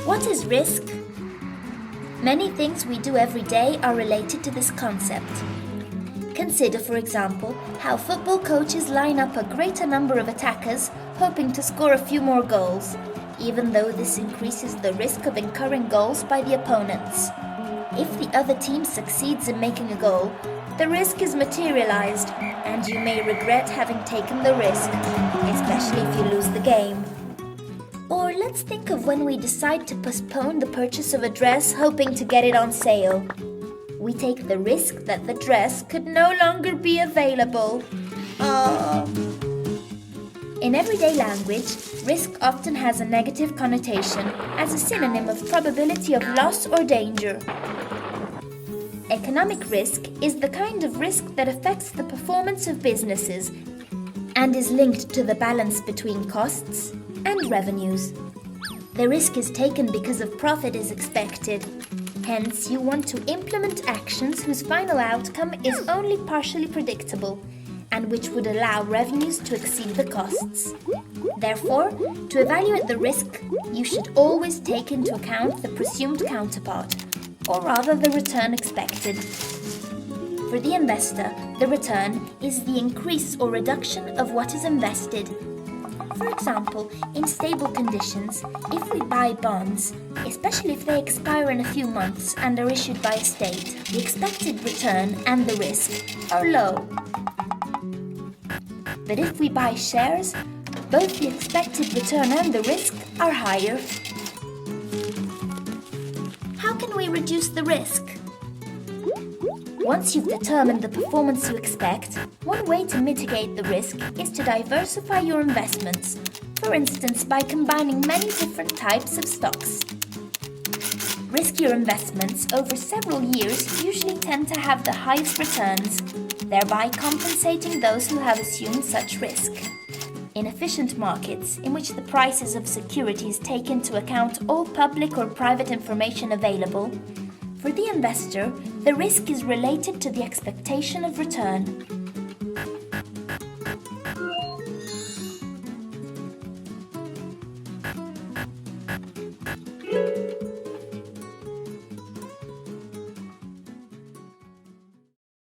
What is risk? Many things we do every day are related to this concept. Consider, for example, how football coaches line up a greater number of attackers, hoping to score a few more goals, even though this increases the risk of incurring goals by the opponents. If the other team succeeds in making a goal, the risk is materialized, and you may regret having taken the risk, especially if you lose the game. Or let's think of when we decide to postpone the purchase of a dress hoping to get it on sale. We take the risk that the dress could no longer be available. In everyday language, risk often has a negative connotation as a synonym of probability of loss or danger. Economic risk is the kind of risk that affects the performance of businesses and is linked to the balance between costs and revenues. The risk is taken because of profit is expected. Hence, you want to implement actions whose final outcome is only partially predictable and which would allow revenues to exceed the costs. Therefore, to evaluate the risk, you should always take into account the presumed counterpart, or rather the return expected. For the investor, the return is the increase or reduction of what is invested. For example, in stable conditions, if we buy bonds, especially if they expire in a few months and are issued by a state, the expected return and the risk are low. But if we buy shares, both the expected return and the risk are higher. How can we reduce the risk? Once you've determined the performance you expect, one way to mitigate the risk is to diversify your investments, for instance by combining many different types of stocks. Riskier investments over several years usually tend to have the highest returns, thereby compensating those who have assumed such risk. In efficient markets, in which the prices of securities take into account all public or private information available, for the investor, the risk is related to the expectation of return.